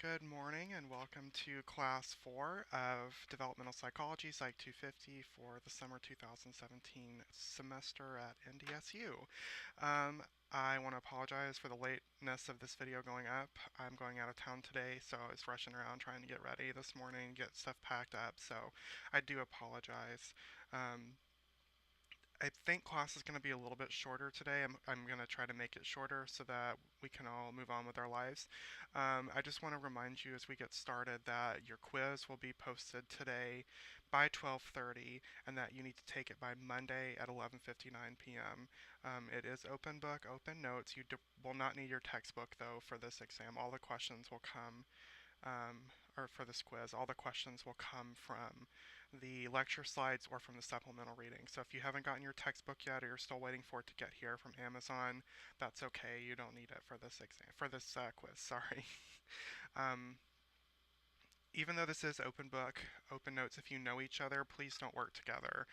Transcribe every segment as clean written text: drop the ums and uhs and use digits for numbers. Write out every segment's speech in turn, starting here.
Good morning and welcome to Class 4 of Developmental Psychology, Psych 250 for the summer 2017 semester at NDSU. I want to apologize for the lateness of this video going up. I'm going out of town today, so I was rushing around trying to get ready this morning, get stuff packed up, so I do apologize. I think class is going to be a little bit shorter today. I'm going to try to make it shorter so that we can all move on with our lives. I just want to remind you as we get started that your quiz will be posted today by 12:30 and that you need to take it by Monday at 11:59 p.m. It is open book, open notes. You will not need your textbook though for this exam. All the questions will come or for this quiz, all the questions will come from the lecture slides or from the supplemental reading. So if you haven't gotten your textbook yet or you're still waiting for it to get here from Amazon, that's okay. You don't need it for this exam, for this quiz, sorry. um, Even though this is open book, open notes, if you know each other, please don't work together.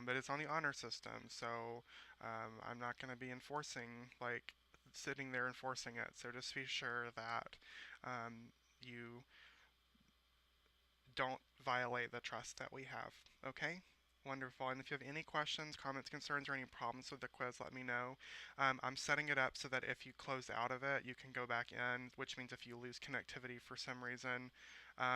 But it's on the honor system, so I'm not going to be enforcing, like, sitting there enforcing it. So just be sure that you don't violate the trust that we have. Okay? Wonderful. And if you have any questions, comments, concerns, or any problems with the quiz, let me know. I'm setting it up so that if you close out of it, you can go back in, which means if you lose connectivity for some reason,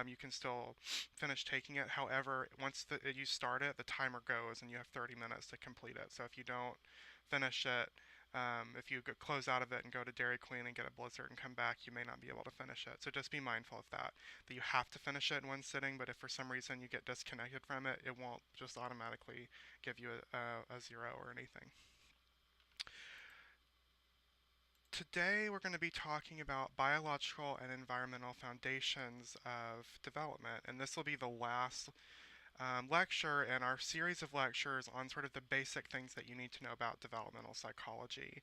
you can still finish taking it. However, once you start it, the timer goes and you have 30 minutes to complete it. So if you don't finish it, if you close out of it and go to Dairy Queen and get a Blizzard and come back, you may not be able to finish it. So just be mindful of that you have to finish it in one sitting, but if for some reason you get disconnected from it, it won't just automatically give you a zero or anything. Today we're going to be talking about biological and environmental foundations of development, and this will be the last lecture in our series of lectures on sort of the basic things that you need to know about developmental psychology.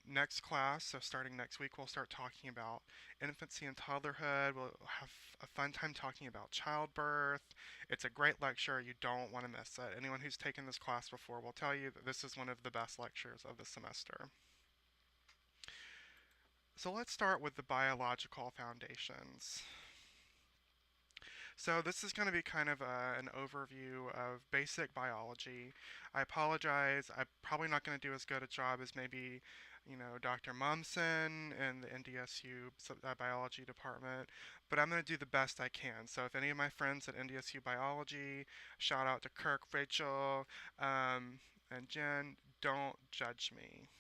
Next class, so starting next week, we'll start talking about infancy and toddlerhood. We'll have a fun time talking about childbirth. It's a great lecture. You don't want to miss it. Anyone who's taken this class before will tell you that this is one of the best lectures of the semester. So let's start with the biological foundations. So this is going to be kind of an overview of basic biology. I apologize. I'm probably not going to do as good a job as maybe, Dr. Momsen in the NDSU biology department, but I'm going to do the best I can. So if any of my friends at NDSU biology, shout out to Kirk, Rachel, and Jen, don't judge me.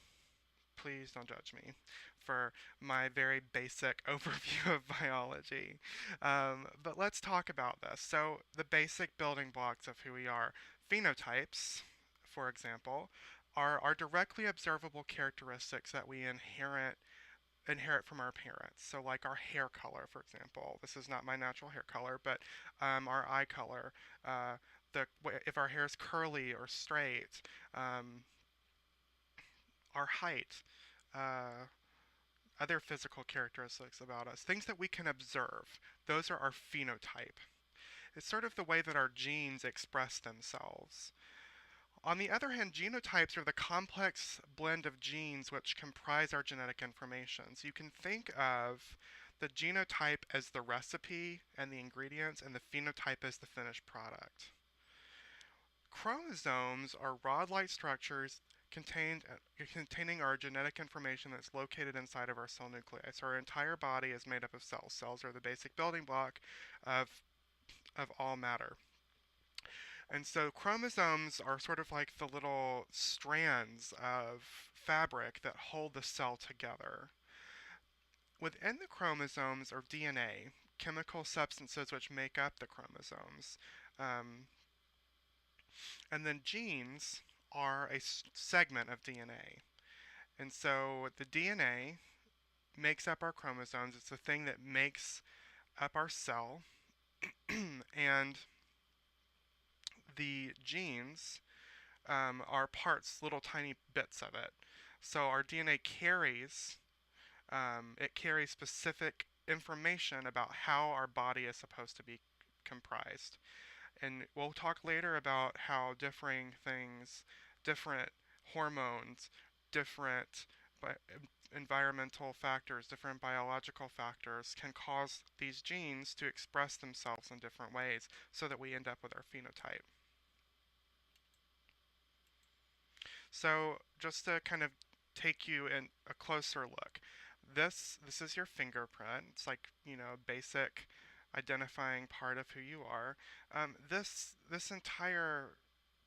Please don't judge me for my very basic overview of biology. But let's talk about this. So the basic building blocks of who we are. Phenotypes, for example, are our directly observable characteristics that we inherit from our parents. So like our hair color, for example. This is not my natural hair color, but our eye color. If our hair is curly or straight, our height, uh, other physical characteristics about us, things that we can observe. Those are our phenotype. It's sort of the way that our genes express themselves. On the other hand, genotypes are the complex blend of genes which comprise our genetic information. So you can think of the genotype as the recipe and the ingredients, and the phenotype as the finished product. Chromosomes are rod-like structures containing our genetic information that's located inside of our cell nuclei. So our entire body is made up of cells. Cells are the basic building block of all matter. And so chromosomes are sort of like the little strands of fabric that hold the cell together. Within the chromosomes are DNA, chemical substances which make up the chromosomes. And then genes are a segment of DNA. And so the DNA makes up our chromosomes. It's the thing that makes up our cell. And the genes are parts, little tiny bits of it. So our DNA carries specific information about how our body is supposed to be comprised. And we'll talk later about how different hormones, different environmental factors, different biological factors can cause these genes to express themselves in different ways so that we end up with our phenotype. So just to kind of take you in a closer look, this is your fingerprint. It's like, you know, basic identifying part of who you are. This entire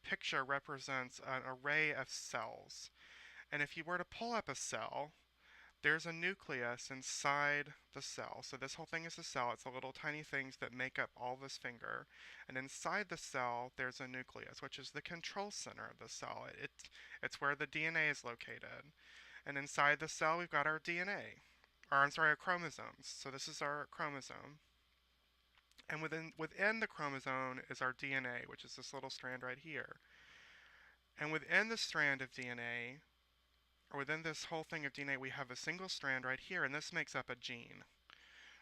picture represents an array of cells. And if you were to pull up a cell, there's a nucleus inside the cell. So this whole thing is a cell. It's the little tiny things that make up all this finger. And inside the cell, there's a nucleus, which is the control center of the cell. It's where the DNA is located. And inside the cell, we've got our DNA, or I'm sorry, our chromosomes. So this is our chromosome. And within the chromosome is our DNA, which is this little strand right here. And within the strand of DNA, or within this whole thing of DNA, we have a single strand right here, and this makes up a gene.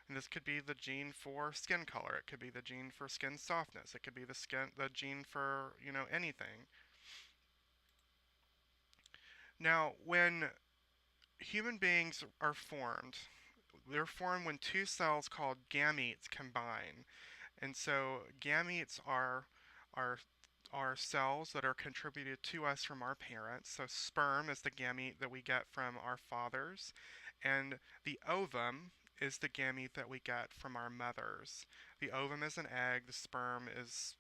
And this could be the gene for skin color. It could be the gene for skin softness. It could be the gene for, you know, anything. Now, when human beings are formed, they're formed when two cells called gametes combine. And so gametes are cells that are contributed to us from our parents. So sperm is the gamete that we get from our fathers, and the ovum is the gamete that we get from our mothers. The ovum is an egg, the sperm is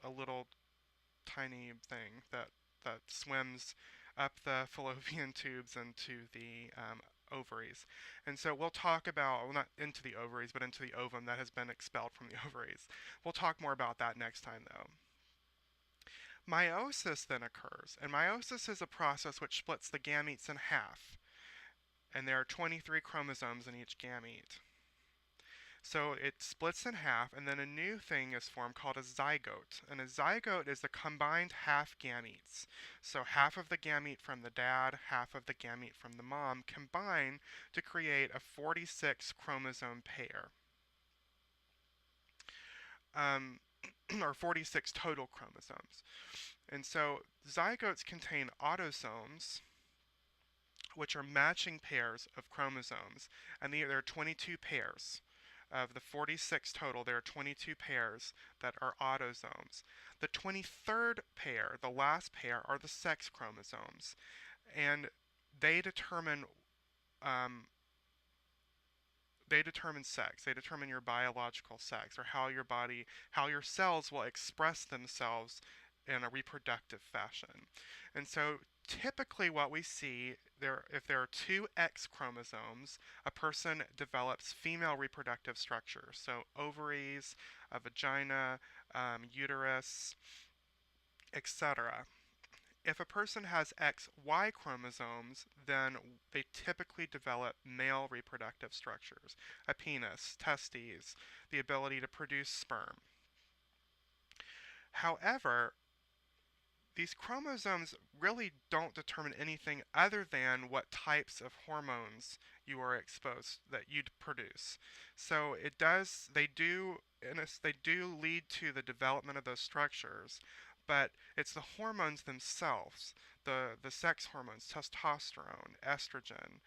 a little tiny thing that swims up the fallopian tubes into the ovaries. And so we'll talk about, well, not into the ovaries, but into the ovum that has been expelled from the ovaries. We'll talk more about that next time, though. Meiosis then occurs, and meiosis is a process which splits the gametes in half, and there are 23 chromosomes in each gamete. So it splits in half, and then a new thing is formed called a zygote. And a zygote is the combined half gametes. So half of the gamete from the dad, half of the gamete from the mom combine to create a 46 chromosome pair. Or 46 total chromosomes. And so zygotes contain autosomes, which are matching pairs of chromosomes. And there are 22 pairs. Of the 46 total, there are 22 pairs that are autosomes. The 23rd pair, the last pair, are the sex chromosomes. And they determine sex. They determine your biological sex, or how your cells will express themselves in a reproductive fashion. And so typically what we see, if there are two X chromosomes, a person develops female reproductive structures. So ovaries, a vagina, uterus, etc. If a person has XY chromosomes, then they typically develop male reproductive structures, a penis, testes, the ability to produce sperm. However, these chromosomes really don't determine anything other than what types of hormones you are exposed that you'd produce. So they do lead to the development of those structures, but it's the hormones themselves, the sex hormones, testosterone, estrogen,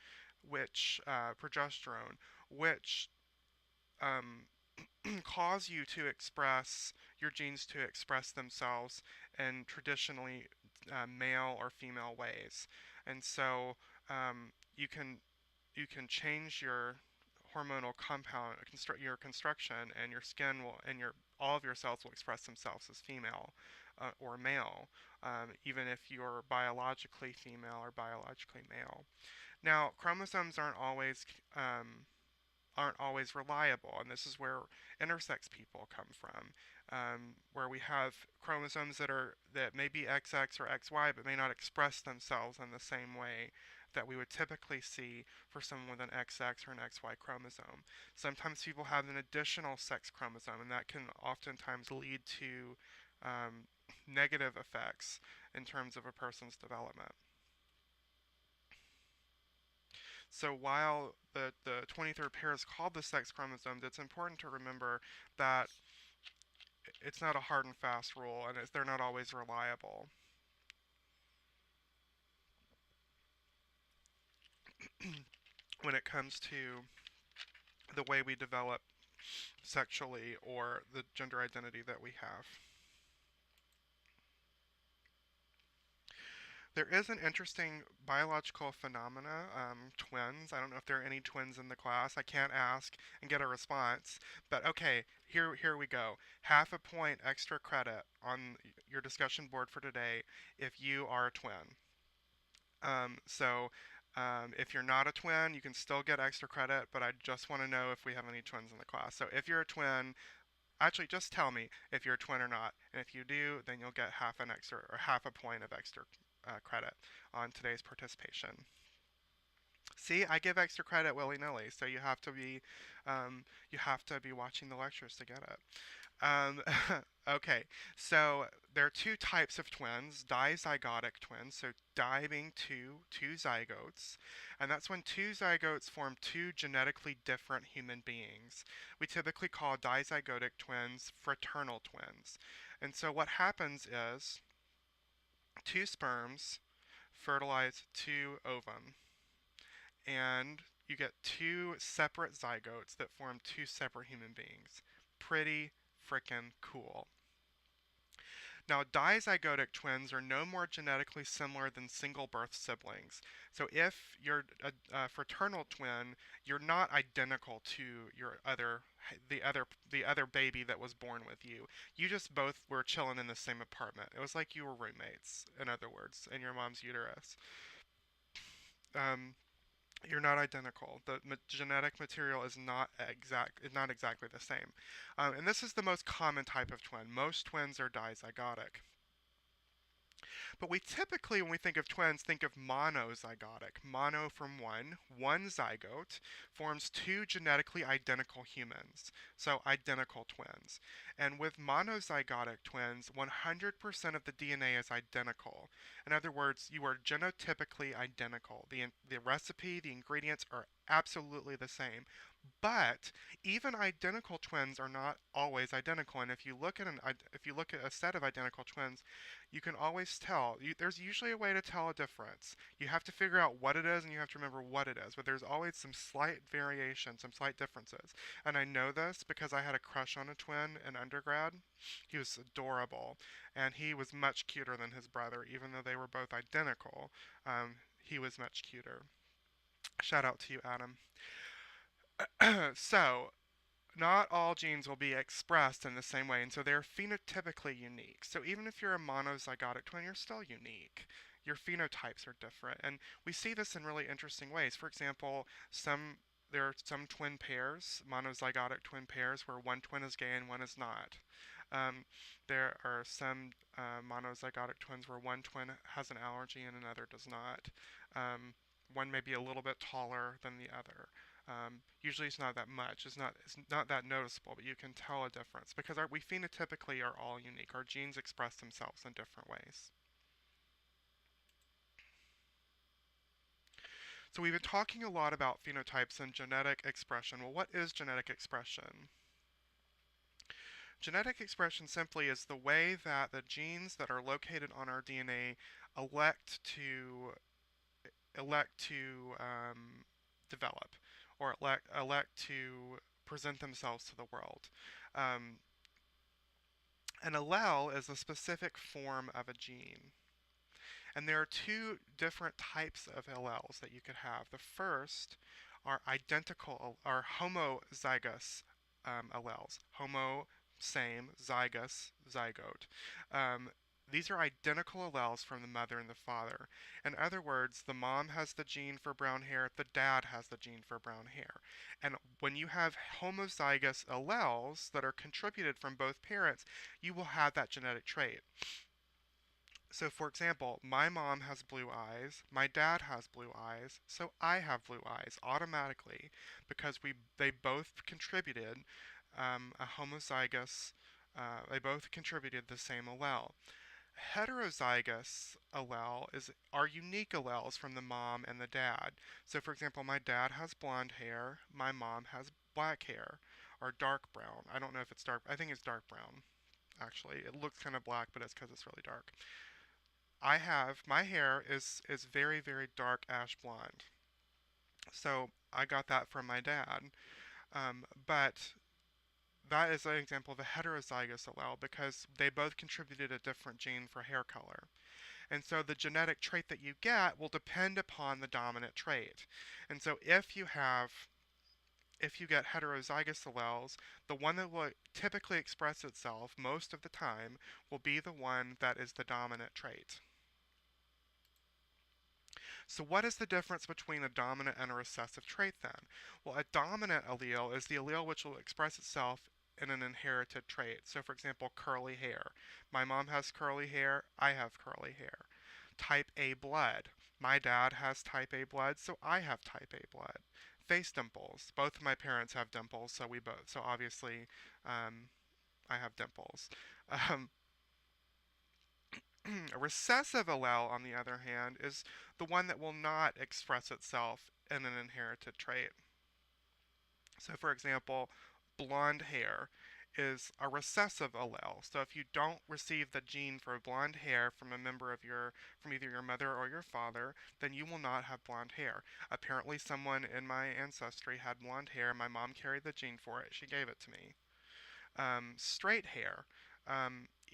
which progesterone, which cause your genes to express themselves in traditionally male or female ways. And so you can change your hormonal compound, your construction, and your skin all of your cells will express themselves as female or male, even if you're biologically female or biologically male. Now, chromosomes aren't always reliable, and this is where intersex people come from, where we have chromosomes that may be XX or XY but may not express themselves in the same way that we would typically see for someone with an XX or an XY chromosome. Sometimes people have an additional sex chromosome, and that can oftentimes lead to negative effects in terms of a person's development. So while the 23rd pair is called the sex chromosomes, it's important to remember that it's not a hard and fast rule, and they're not always reliable. when it comes to the way we develop sexually or the gender identity that we have. There is an interesting biological phenomena, twins. I don't know if there are any twins in the class. I can't ask and get a response. But okay, here we go. Half a point extra credit on your discussion board for today if you are a twin. So if you're not a twin, you can still get extra credit, but I just want to know if we have any twins in the class. So if you're a twin, actually just tell me if you're a twin or not. And if you do, then you'll get half a point of extra credit on today's participation. See, I give extra credit willy-nilly, so you have to be watching the lectures to get it. Um, okay, so there are two types of twins, dizygotic twins, so di being two zygotes, and that's when two zygotes form two genetically different human beings. We typically call dizygotic twins fraternal twins. And so what happens is two sperms fertilize two ovum, and you get two separate zygotes that form two separate human beings. Pretty frickin' cool. Now, dizygotic twins are no more genetically similar than single birth siblings. So if you're a fraternal twin, you're not identical to your the other baby that was born with you. You just both were chilling in the same apartment. It was like you were roommates, in other words, in your mom's uterus. Um, you're not identical. The genetic material is not exactly the same. And this is the most common type of twin. Most twins are dizygotic. But we typically, when we think of twins, think of monozygotic. Mono from one zygote forms two genetically identical humans, so identical twins. And with monozygotic twins, 100% of the DNA is identical. In other words, you are genotypically identical. The recipe, the ingredients are absolutely the same. But even identical twins are not always identical. And if you look at a set of identical twins, you can always tell. There's usually a way to tell a difference. You have to figure out what it is and you have to remember what it is. But there's always some slight variation, some slight differences. And I know this because I had a crush on a twin in undergrad. He was adorable. And he was much cuter than his brother. Even though they were both identical, he was much cuter. Shout out to you, Adam. So, not all genes will be expressed in the same way, and so they're phenotypically unique. So even if you're a monozygotic twin, you're still unique. Your phenotypes are different, and we see this in really interesting ways. For example, there are some twin pairs, monozygotic twin pairs, where one twin is gay and one is not. There are some monozygotic twins where one twin has an allergy and another does not. One may be a little bit taller than the other. Usually it's not that much. It's not that noticeable, but you can tell a difference because we phenotypically are all unique. Our genes express themselves in different ways. So we've been talking a lot about phenotypes and genetic expression. Well, what is genetic expression? Genetic expression simply is the way that the genes that are located on our DNA elect to develop or elect to present themselves to the world. Um, an allele is a specific form of a gene. And there are two different types of alleles that you could have. The first are homozygous alleles. Homo, same, zygous, zygote. Um, these are identical alleles from the mother and the father. In other words, the mom has the gene for brown hair, the dad has the gene for brown hair. And when you have homozygous alleles that are contributed from both parents, you will have that genetic trait. So for example, my mom has blue eyes, my dad has blue eyes, so I have blue eyes automatically because they both contributed a homozygous, they both contributed the same allele. Heterozygous are unique alleles from the mom and the dad. So for example, my dad has blonde hair, my mom has black hair, or dark brown. I don't know if it's dark, I think it's dark brown, actually. It looks kind of black, but it's because it's really dark. My hair is very, very dark ash blonde. So I got that from my dad. But that is an example of a heterozygous allele because they both contributed a different gene for hair color. And so the genetic trait that you get will depend upon the dominant trait. And so if you get heterozygous alleles, the one that will typically express itself most of the time will be the one that is the dominant trait. So what is the difference between a dominant and a recessive trait then? Well, a dominant allele is the allele which will express itself in an inherited trait. So for example, curly hair. My mom has curly hair, I have curly hair. Type A blood. My dad has type A blood, so I have type A blood. Face dimples. Both of my parents have dimples, so obviously I have dimples. Um, a recessive allele, on the other hand, is the one that will not express itself in an inherited trait. So, for example, blonde hair is a recessive allele. So if you don't receive the gene for blonde hair from a member of from either your mother or your father, then you will not have blonde hair. Apparently someone in my ancestry had blonde hair. My mom carried the gene for it. She gave it to me. Straight hair.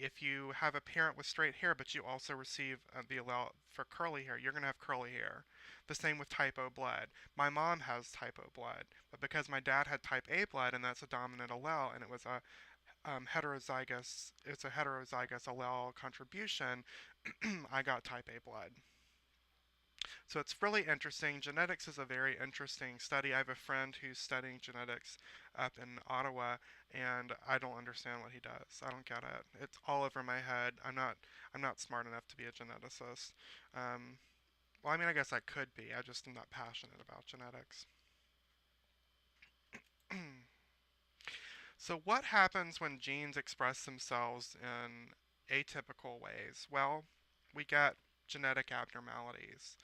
If you have a parent with straight hair, but you also receive the allele for curly hair, you're going to have curly hair. The same with type O blood. My mom has type O blood, but because my dad had type A blood, and that's a dominant allele, and it was a it's a heterozygous allele contribution, I got type A blood. So it's really interesting. Genetics is a very interesting study. I have a friend who's studying genetics up in Ottawa, and I don't understand what he does. I don't get it. It's all over my head. I'm not smart enough to be a geneticist. Um, well, I mean, I guess I could be. I just am not passionate about genetics. So what happens when genes express themselves in atypical ways? Well, we get genetic abnormalities.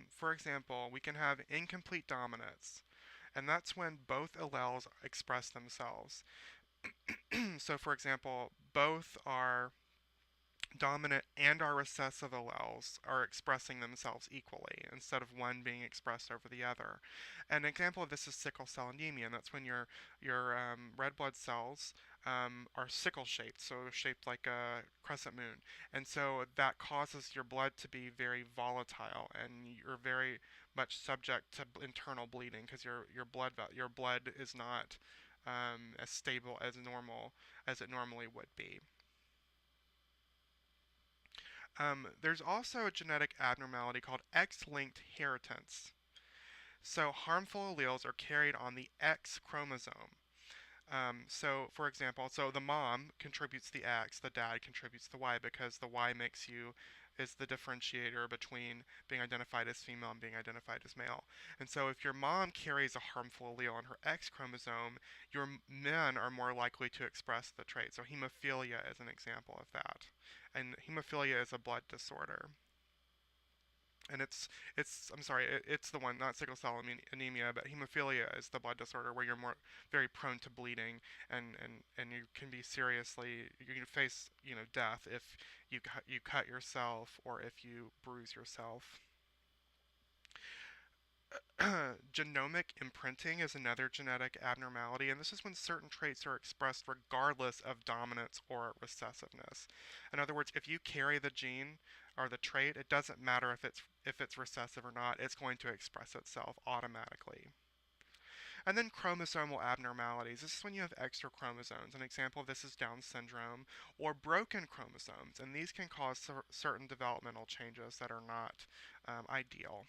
For example, we can have incomplete dominance, and that's when both alleles express themselves. So, for example, both our dominant and our recessive alleles are expressing themselves equally instead of one being expressed over the other. An example of this is sickle cell anemia, and that's when your red blood cells are sickle shaped, so shaped like a crescent moon, and so that causes your blood to be very volatile, and you're very much subject to internal bleeding because your blood is not as stable as normal as it normally would be. There's also a genetic abnormality called X-linked inheritance. So harmful alleles are carried on the X chromosome. So, for example, so the mom contributes the X, the dad contributes the Y because the Y is the differentiator between being identified as female and being identified as male. And so if your mom carries a harmful allele on her X chromosome, your men are more likely to express the trait. So hemophilia is an example of that. And hemophilia is a blood disorder. And it's the one, not sickle cell anemia, but hemophilia is the blood disorder where you're more very prone to bleeding, and you can be you can face death if you cut yourself or if you bruise yourself. Genomic imprinting is another genetic abnormality, and this is when certain traits are expressed regardless of dominance or recessiveness. In other words, if you carry the gene or the trait, it doesn't matter if it's recessive or not, it's going to express itself automatically. And then chromosomal abnormalities. This is when you have extra chromosomes. An example of this is Down syndrome or broken chromosomes, and these can cause certain developmental changes that are not ideal.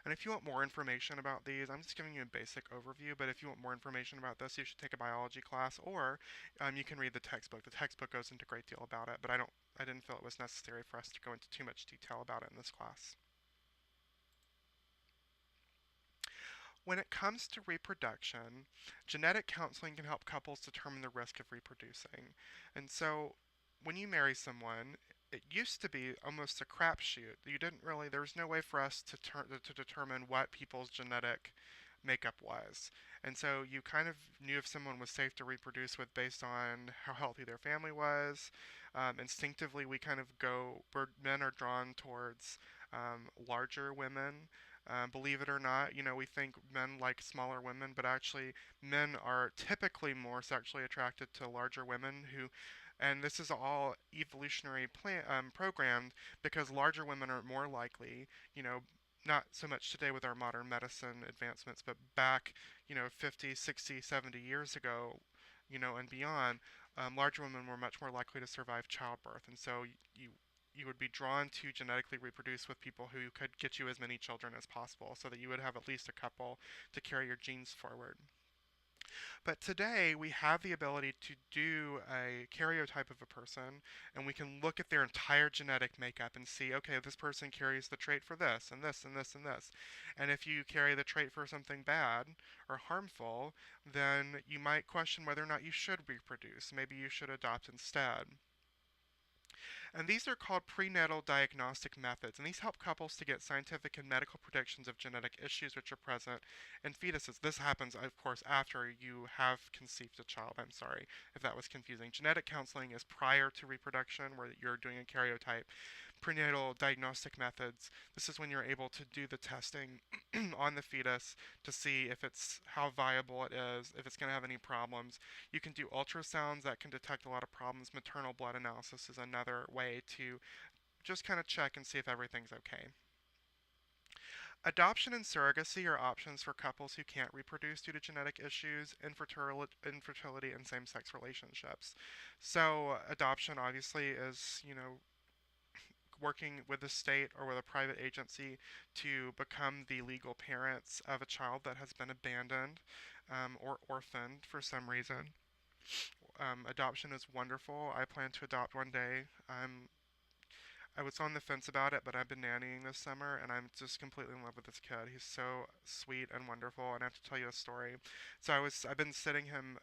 And if you want more information about these, I'm just giving you a basic overview, but if you want more information about this, you should take a biology class, or you can read the textbook. The textbook goes into a great deal about it, but I didn't feel it was necessary for us to go into too much detail about it in this class. When it comes to reproduction, genetic counseling can help couples determine the risk of reproducing. And so when you marry someone, it used to be almost a crapshoot. There was no way for us to determine what people's genetic makeup was. And so you kind of knew if someone was safe to reproduce with based on how healthy their family was. Instinctively, we kind of men are drawn towards larger women. Believe it or not, we think men like smaller women, but actually men are typically more sexually attracted to larger women and this is all evolutionary programmed because larger women are more likely, not so much today with our modern medicine advancements, but back, 50, 60, 70 years ago, and beyond, larger women were much more likely to survive childbirth. And so you would be drawn to genetically reproduce with people who could get you as many children as possible so that you would have at least a couple to carry your genes forward. But today we have the ability to do a karyotype of a person and we can look at their entire genetic makeup and see, okay, this person carries the trait for this and this and this and this. And if you carry the trait for something bad or harmful, then you might question whether or not you should reproduce. Maybe you should adopt instead. And these are called prenatal diagnostic methods, and these help couples to get scientific and medical predictions of genetic issues which are present in fetuses. This happens, of course, after you have conceived a child. I'm sorry if that was confusing. Genetic counseling is prior to reproduction, where you're doing a karyotype. Prenatal diagnostic methods, this is when you're able to do the testing on the fetus to see if it's how viable it is, if it's going to have any problems. You can do ultrasounds that can detect a lot of problems. Maternal blood analysis is another way to just kind of check and see if everything's okay. Adoption and surrogacy are options for couples who can't reproduce due to genetic issues, infertility, and same-sex relationships. So adoption obviously is, working with the state or with a private agency to become the legal parents of a child that has been abandoned or orphaned for some reason. Adoption is wonderful. I plan to adopt one day. I was on the fence about it, but I've been nannying this summer, and I'm just completely in love with this kid. He's so sweet and wonderful, and I have to tell you a story. I've been sitting him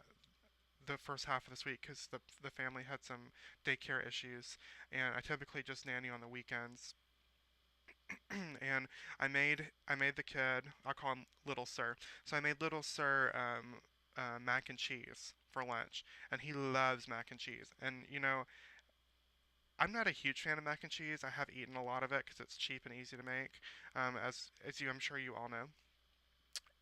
the first half of this week because the family had some daycare issues, and I typically just nanny on the weekends. And I made the kid. I'll call him Little Sir. So I made Little Sir mac and cheese for lunch, and he loves mac and cheese. And I'm not a huge fan of mac and cheese. I have eaten a lot of it because it's cheap and easy to make, I'm sure you all know.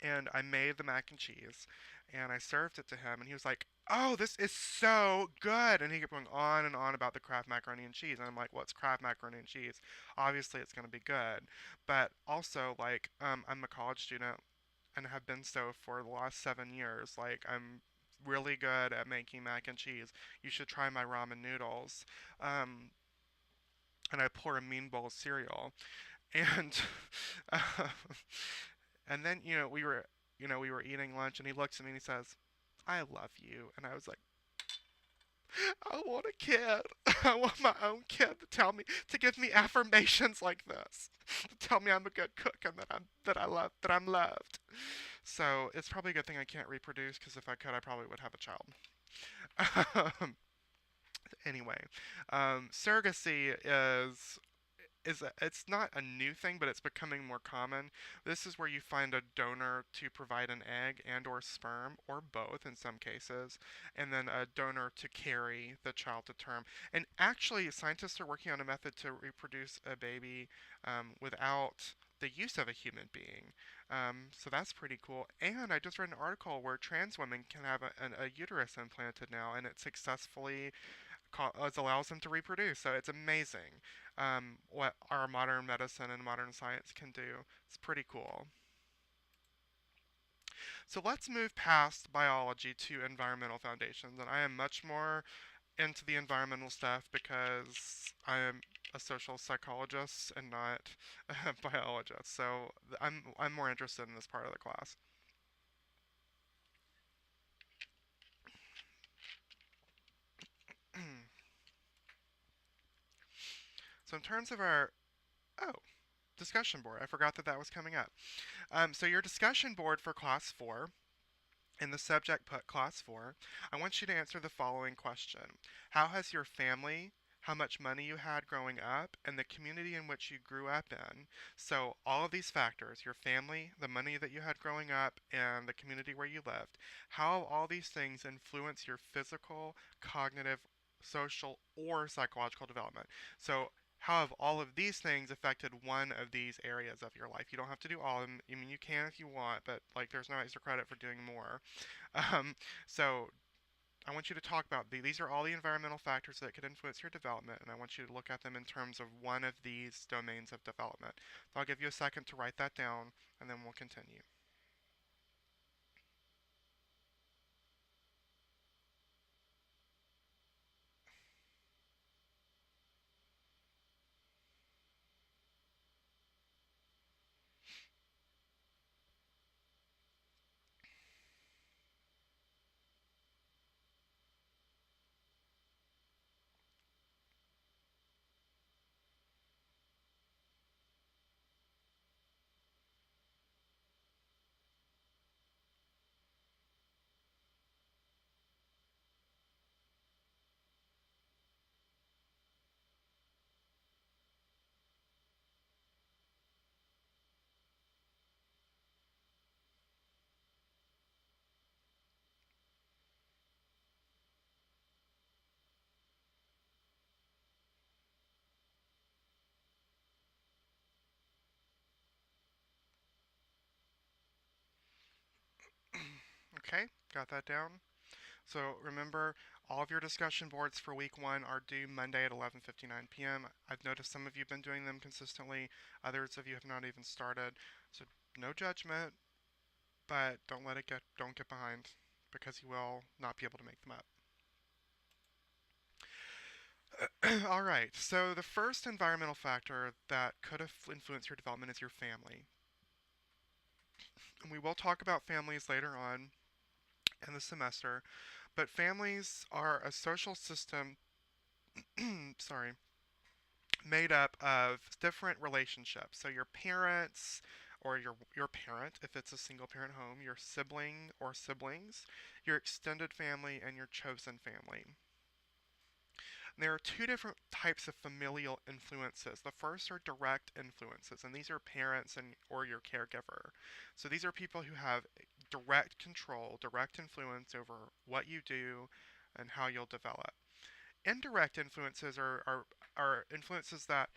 And I made the mac and cheese, and I served it to him, and he was like, "Oh, this is so good!" And he kept going on and on about the Kraft macaroni and cheese, and I'm like, "What's Kraft macaroni and cheese? Obviously, it's gonna be good." But also, like, I'm a college student and have been so for the last 7 years. Like, I'm really good at making mac and cheese. You should try my ramen noodles. Um, and I pour a mean bowl of cereal, and uh, and then, we were eating lunch and he looks at me and he says, "I love you." And I was like, I want a kid. I want my own kid to tell me, to give me affirmations like this, to tell me I'm a good cook and that I'm loved. So it's probably a good thing I can't reproduce because if I could, I probably would have a child. Anyway, surrogacy it's not a new thing, but it's becoming more common. This is where you find a donor to provide an egg and or sperm, or both in some cases, and then a donor to carry the child to term. And actually, scientists are working on a method to reproduce a baby without the use of a human being. So that's pretty cool. And I just read an article where trans women can have a uterus implanted now, and it successfully it allows them to reproduce. So it's amazing what our modern medicine and modern science can do. It's pretty cool. So let's move past biology to environmental foundations. And I am much more into the environmental stuff because I am a social psychologist and not a biologist. So I'm more interested in this part of the class. So in terms of our oh discussion board, I forgot that that was coming up. So your discussion board for class 4, in the subject put class 4, I want you to answer the following question. How has your family, how much money you had growing up, and the community in which you grew up in, so all of these factors, your family, the money that you had growing up, and the community where you lived, how all these things influence your physical, cognitive, social, or psychological development. So how have all of these things affected one of these areas of your life? You don't have to do all of them. I mean, you can if you want, but like there's no extra credit for doing more. Um, so I want you to talk about these are all the environmental factors that could influence your development, and I want you to look at them in terms of one of these domains of development. So I'll give you a second to write that down, and then we'll continue. Okay, got that down? So remember, all of your discussion boards for week one are due Monday at 11:59 p.m. I've noticed some of you have been doing them consistently, others of you have not even started. So no judgment, but don't get behind because you will not be able to make them up. All right, so the first environmental factor that could influence your development is your family. And we will talk about families later on in the semester, but families are a social system, sorry, made up of different relationships. So your parents or your parent if it's a single parent home, your sibling or siblings, your extended family and your chosen family. There are two different types of familial influences. The first are direct influences, and these are parents and or your caregiver. So these are people who have direct control, direct influence over what you do and how you'll develop. Indirect influences are influences that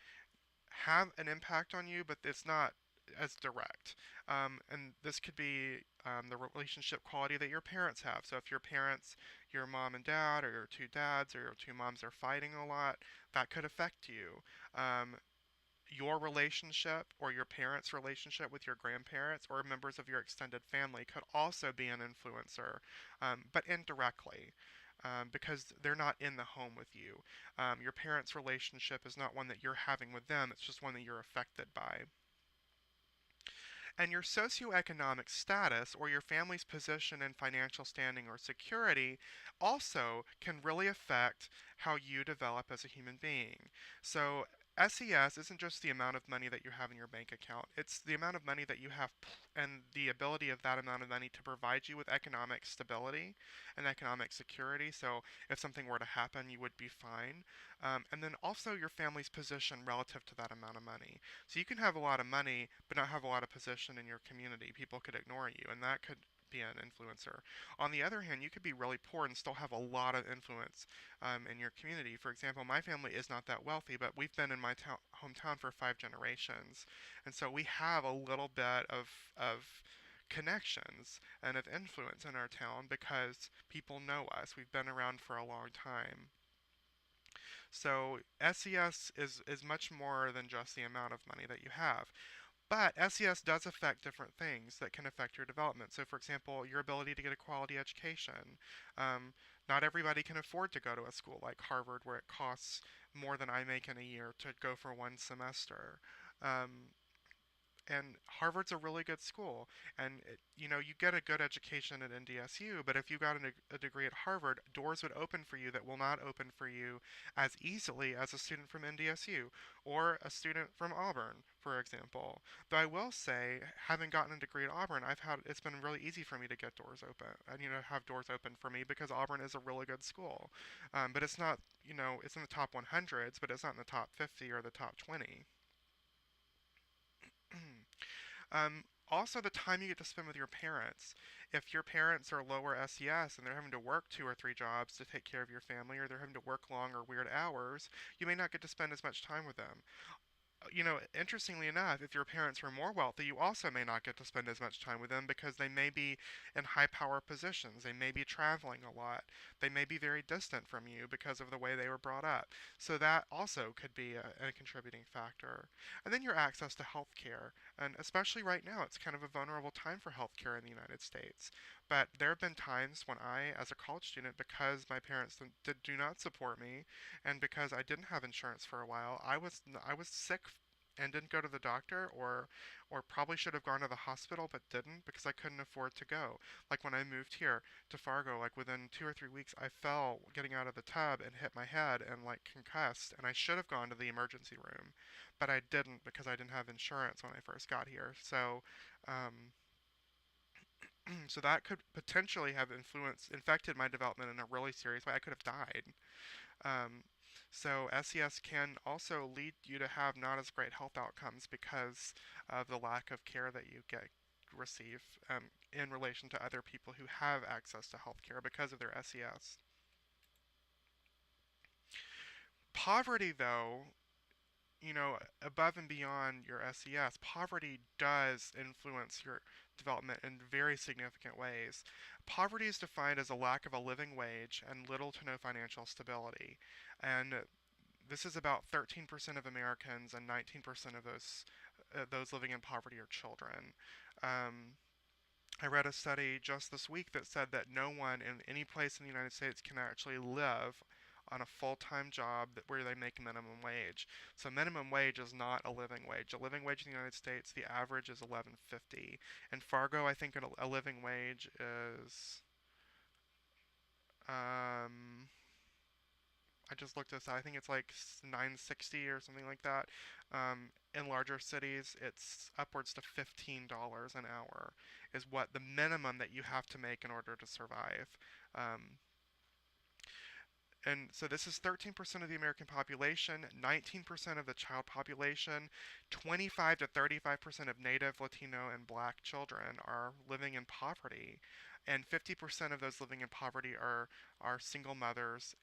have an impact on you, but it's not as direct. And this could be the relationship quality that your parents have. So if your parents, your mom and dad, or your two dads, or your two moms are fighting a lot, that could affect you. Your relationship or your parents' relationship with your grandparents or members of your extended family could also be an influencer, but indirectly. Because they're not in the home with you. Your parents' relationship is not one that you're having with them, it's just one that you're affected by. And your socioeconomic status or your family's position in financial standing or security also can really affect how you develop as a human being. So SES isn't just the amount of money that you have in your bank account, it's the amount of money that you have and the ability of that amount of money to provide you with economic stability and economic security. So if something were to happen, you would be fine. And then also your family's position relative to that amount of money. So you can have a lot of money, but not have a lot of position in your community. People could ignore you, and that could be an influencer. On the other hand, you could be really poor and still have a lot of influence in your community. For example, my family is not that wealthy, but we've been in my hometown for 5 generations, and so we have a little bit of connections and of influence in our town because people know us. We've been around for a long time. So SES is much more than just the amount of money that you have. But SES does affect different things that can affect your development. So, for example, your ability to get a quality education. Um, Not everybody can afford to go to a school like Harvard where it costs more than I make in a year to go for one semester. Um, and Harvard's a really good school. And you get a good education at NDSU, but if you got a degree at Harvard, doors would open for you that will not open for you as easily as a student from NDSU or a student from Auburn, for example. Though I will say, having gotten a degree at Auburn, it's been really easy for me to get doors open. And have doors open for me because Auburn is a really good school. But it's not, it's in the top 100s, but it's not in the top 50 or the top 20. Also the time you get to spend with your parents. If your parents are lower SES and they're having to work 2 or 3 jobs to take care of your family, or they're having to work long or weird hours, you may not get to spend as much time with them. Interestingly enough, if your parents were more wealthy, you also may not get to spend as much time with them because they may be in high power positions. They may be traveling a lot. They may be very distant from you because of the way they were brought up. So that also could be a contributing factor. And then your access to health care. And especially right now, it's kind of a vulnerable time for health care in the United States. But there have been times when I, as a college student, because my parents do not support me, and because I didn't have insurance for a while, I was sick and didn't go to the doctor, or probably should have gone to the hospital but didn't because I couldn't afford to go. Like when I moved here to Fargo, like within 2 or 3 weeks I fell getting out of the tub and hit my head and like concussed, and I should have gone to the emergency room, but I didn't because I didn't have insurance when I first got here. Um, so that could potentially have infected my development in a really serious way. I could have died. Um, so SES can also lead you to have not as great health outcomes because of the lack of care that you receive in relation to other people who have access to health care because of their SES. Poverty, though, above and beyond your SES, poverty does influence your development in very significant ways. Poverty is defined as a lack of a living wage and little to no financial stability. And this is about 13% of Americans, and 19% of those living in poverty are children. Um, I read a study just this week that said that no one in any place in the United States can actually live on a full-time job where they make minimum wage. So minimum wage is not a living wage. A living wage in the United States, the average is 11.50. In Fargo, I think a living wage is um, I just looked this up. I think it's like 960 or something like that. In larger cities, it's upwards to $15 an hour is what the minimum that you have to make in order to survive. Um, and so this is 13% of the American population, 19% of the child population, 25 to 35% of Native, Latino, and Black children are living in poverty, and 50% of those living in poverty are single mothers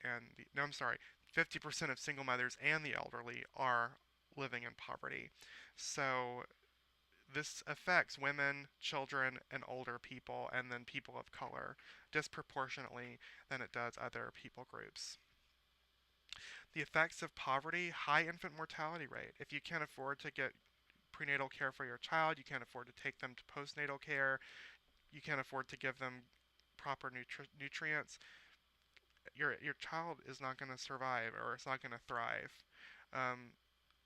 no, I'm sorry, 50% of single mothers and the elderly are living in poverty. So this affects women, children, and older people, and then people of color disproportionately than it does other people groups. The effects of poverty: high infant mortality rate. If you can't afford to get prenatal care for your child, you can't afford to take them to postnatal care, you can't afford to give them proper nutrients, your child is not going to survive, or it's not going to thrive. Um,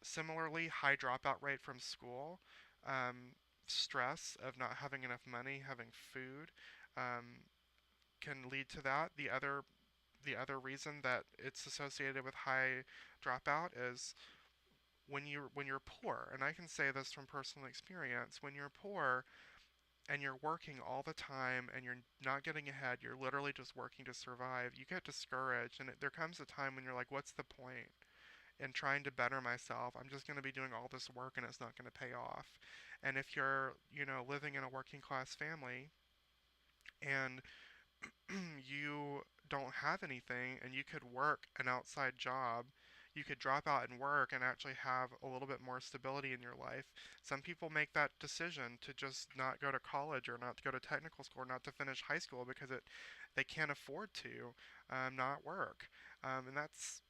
Similarly, high dropout rate from school, um, stress of not having enough money, having food, um, can lead to that. The other reason that it's associated with high dropout is when you're poor, and I can say this from personal experience. When you're poor and you're working all the time and you're not getting ahead, you're literally just working to survive, you get discouraged, and there comes a time when you're like, what's the point in trying to better myself? I'm just going to be doing all this work and it's not going to pay off. And if you're, living in a working class family and you don't have anything and you could work an outside job, you could drop out and work and actually have a little bit more stability in your life. Some people make that decision to just not go to college or not to go to technical school or not to finish high school because they can't afford to not work. And that's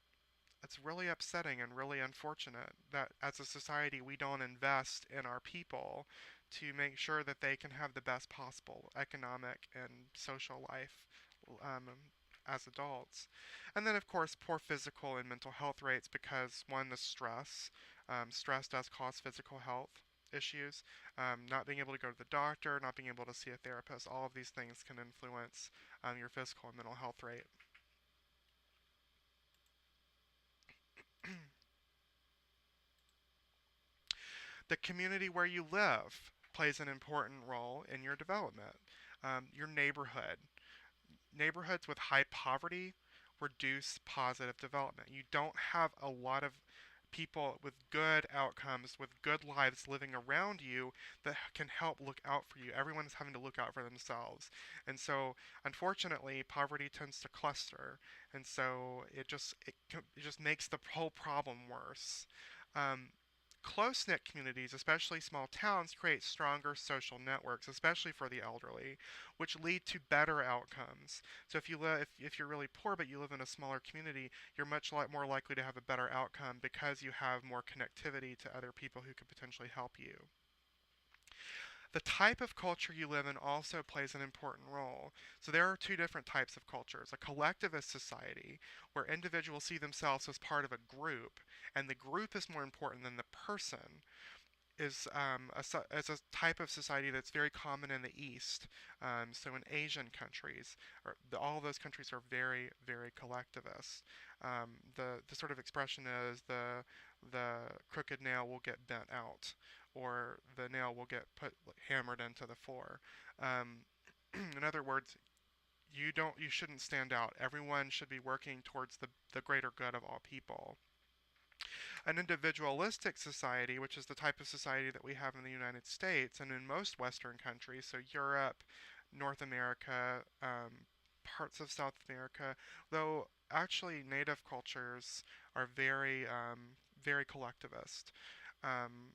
really upsetting and really unfortunate that as a society we don't invest in our people to make sure that they can have the best possible economic and social life um, as adults. And then, of course, poor physical and mental health rates because, one, the stress. Stress does cause physical health issues. Not being able to go to the doctor, not being able to see a therapist, all of these things can influence your physical and mental health rate. The community where you live plays an important role in your development. Your neighborhood. Neighborhoods with high poverty reduce positive development. You don't have a lot of people with good outcomes, with good lives living around you that can help look out for you. Everyone is having to look out for themselves. And so, unfortunately, poverty tends to cluster. And so it just makes the whole problem worse. Um, Close-knit communities, especially small towns, create stronger social networks, especially for the elderly, which lead to better outcomes. So if you're really poor but you live in a smaller community, you're more likely to have a better outcome because you have more connectivity to other people who could potentially help you. The type of culture you live in also plays an important role. So there are two different types of cultures. A collectivist society, where individuals see themselves as part of a group, and the group is more important than the person, is a type of society that's very common in the East. So in Asian countries, all of those countries are very, very collectivist. The sort of expression is the crooked nail will get bent out, or the nail will get hammered into the floor. Um, in other words, you shouldn't stand out. Everyone should be working towards the greater good of all people. An individualistic society, which is the type of society that we have in the United States and in most Western countries, so Europe, North America, parts of South America, though actually native cultures are very collectivist. Um,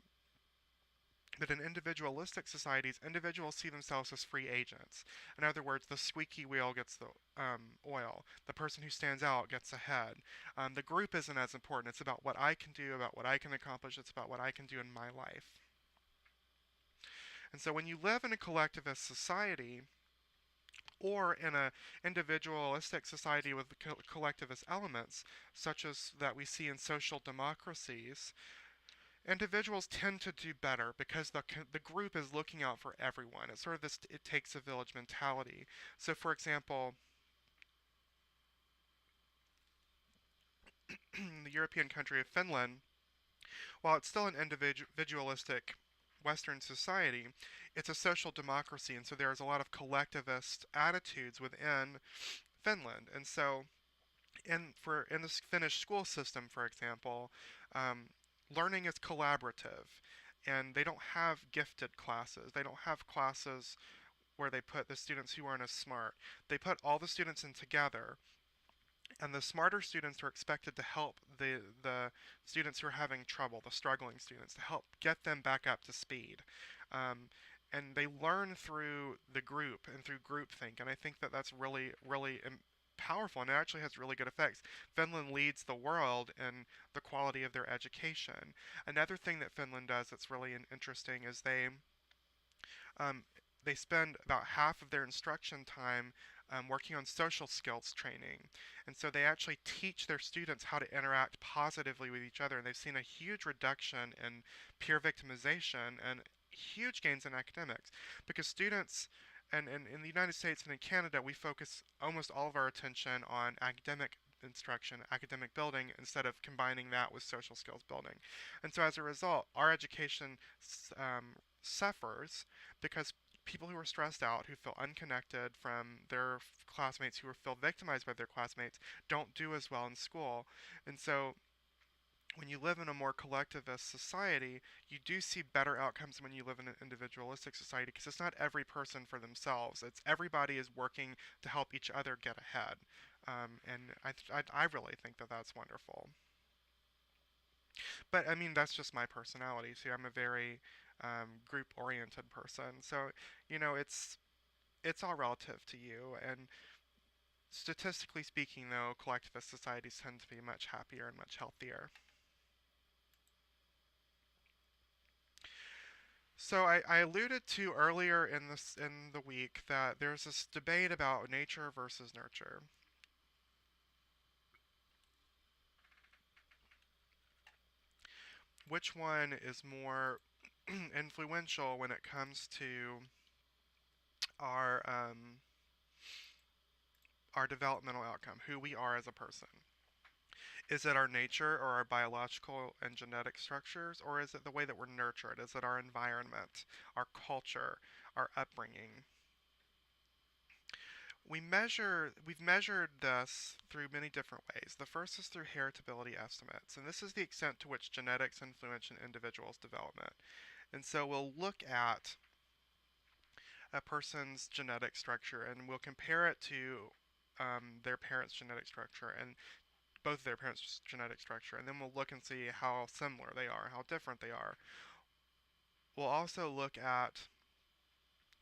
but in individualistic societies, individuals see themselves as free agents. In other words, the squeaky wheel gets the oil. The person who stands out gets ahead. The group isn't as important. It's about what I can do, about what I can accomplish. It's about what I can do in my life. And so when you live in a collectivist society, or in an individualistic society with collectivist elements, such as that we see in social democracies, individuals tend to do better because the group is looking out for everyone. It's sort of this it takes a village mentality. So, for example, the European country of Finland, while it's still an individualistic Western society, it's a social democracy, and so there's a lot of collectivist attitudes within Finland. And so, in the Finnish school system, for example, um, learning is collaborative, and they don't have gifted classes. They don't have classes where they put the students who aren't as smart. They put all the students in together, and the smarter students are expected to help the students who are having trouble, the struggling students, to help get them back up to speed. Um, and they learn through the group and through groupthink, and I think that that's really powerful, and it actually has really good effects. Finland leads the world in the quality of their education. Another thing that Finland does that's really interesting is um, they spend about half of their instruction time working on social skills training. And so they actually teach their students how to interact positively with each other. And they've seen a huge reduction in peer victimization and huge gains in academics because students, and in the United States and in Canada, we focus almost all of our attention on academic instruction, academic building, instead of combining that with social skills building. And so as a result, our education suffers because people who are stressed out, who feel unconnected from their classmates, who feel victimized by their classmates, don't do as well in school. And so when you live in a more collectivist society, you do see better outcomes when you live in an individualistic society because it's not every person for themselves. It's everybody is working to help each other get ahead. And I really think that that's wonderful. But I mean, that's just my personality too. I'm a very group-oriented person. So, it's all relative to you. And statistically speaking, though, collectivist societies tend to be much happier and much healthier. So I alluded to earlier in the week that there's this debate about nature versus nurture. Which one is more influential when it comes to our our developmental outcome, who we are as a person? Is it our nature or our biological and genetic structures, or is it the way that we're nurtured? Is it our environment, our culture, our upbringing? We've measured this through many different ways. The first is through heritability estimates, and this is the extent to which genetics influence an individual's development. And so we'll look at a person's genetic structure and we'll compare it to their parents' genetic structure and both their parents' genetic structure, and then we'll look and see how similar they are, how different they are. We'll also look at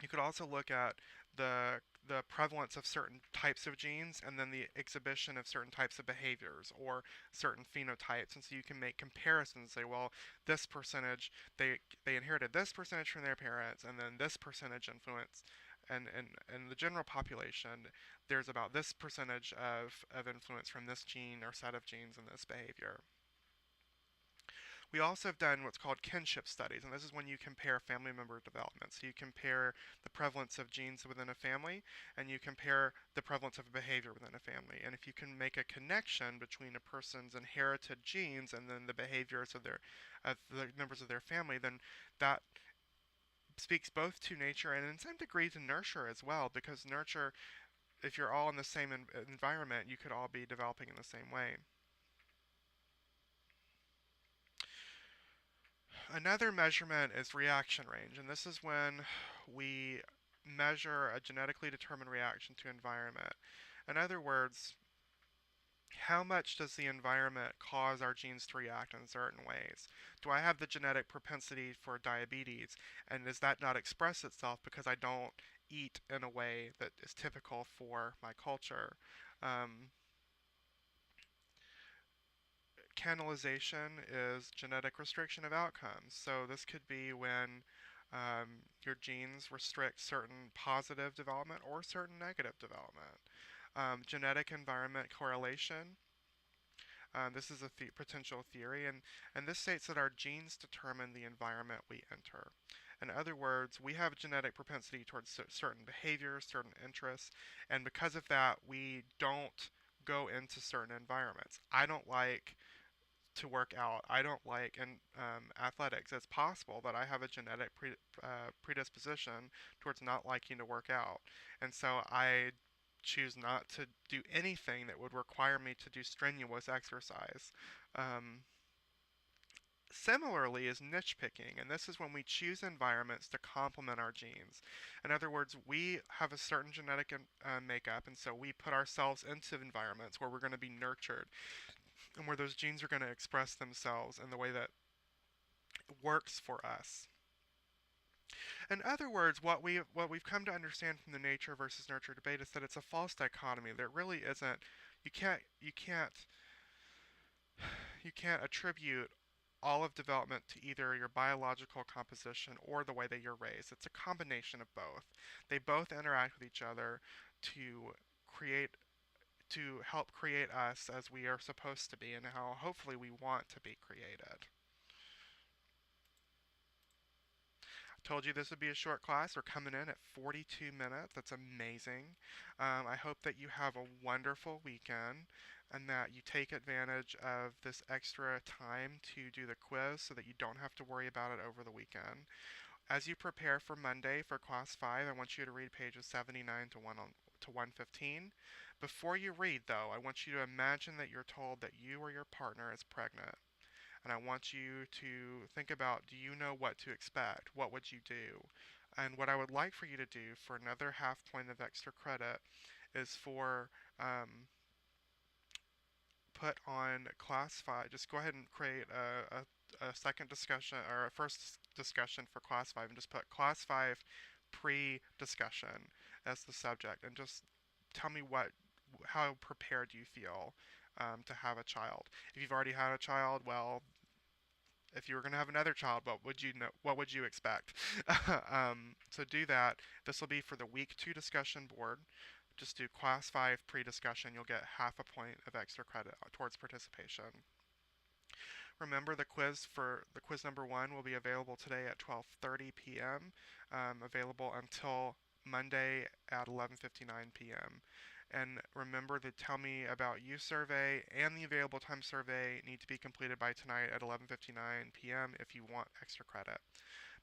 You could also look at the prevalence of certain types of genes and then the exhibition of certain types of behaviors or certain phenotypes, and so you can make comparisons. Say, well, this percentage they inherited this percentage from their parents, and then this percentage influence. And the general population, there's about this percentage of influence from this gene or set of genes in this behavior. We also have done what's called kinship studies, and this is when you compare family member development. So you compare the prevalence of genes within a family, and you compare the prevalence of a behavior within a family. And if you can make a connection between a person's inherited genes and then the behaviors of the members of their family, then that speaks both to nature and in some degree to nurture as well, because nurture, if you're all in the same environment, you could all be developing in the same way. Another measurement is reaction range, and this is when we measure a genetically determined reaction to environment. In other words, how much does the environment cause our genes to react in certain ways? Do I have the genetic propensity for diabetes, and does that not express itself because I don't eat in a way that is typical for my culture? Um, Canalization is genetic restriction of outcomes. So this could be when your genes restrict certain positive development or certain negative development. Genetic environment correlation. This is a potential theory, and this states that our genes determine the environment we enter. In other words, we have a genetic propensity towards certain behaviors, certain interests, and because of that, we don't go into certain environments. I don't like to work out. I don't like in athletics. It's possible that I have a genetic predisposition towards not liking to work out, and so I choose not to do anything that would require me to do strenuous exercise. Um, Similarly is niche picking, and this is when we choose environments to complement our genes. In other words, we have a certain genetic makeup, and so we put ourselves into environments where we're going to be nurtured and where those genes are going to express themselves in the way that works for us. In other words, what we've come to understand from the nature versus nurture debate is that it's a false dichotomy. There really isn't. You can't you can't you can't attribute all of development to either your biological composition or the way that you're raised. It's a combination of both. They both interact with each other to create to help create us as we are supposed to be and how hopefully we want to be created. Told you this would be a short class. We're coming in at 42 minutes. That's amazing. I hope that you have a wonderful weekend and that you take advantage of this extra time to do the quiz so that you don't have to worry about it over the weekend. As you prepare for Monday for class 5, I want you to read pages 79 to 115. Before you read, though, I want you to imagine that you're told that you or your partner is pregnant. And I want you to think about, do you know what to expect? What would you do? And what I would like for you to do for another half point of extra credit is for put on class 5. Just go ahead and create a second discussion or a first discussion for class 5 and just put class 5 pre-discussion as the subject and just tell me how prepared you feel to have a child. If you've already had a child, well, if you were going to have another child, what would you know? What would you expect? So do that. This will be for the week 2 discussion board. Just do class 5 pre-discussion. You'll get half a point of extra credit towards participation. Remember the quiz number 1 will be available today at 12:30 p.m. Available until Monday at 11:59 p.m. And remember the Tell Me About You survey and the Available Time survey need to be completed by tonight at 11:59 p.m. if you want extra credit.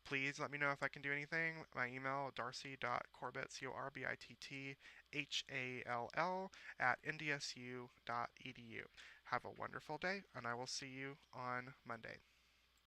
Please let me know if I can do anything. My email, darcy.corbett, CORBITTHALL, @ndsu.edu. Have a wonderful day, and I will see you on Monday.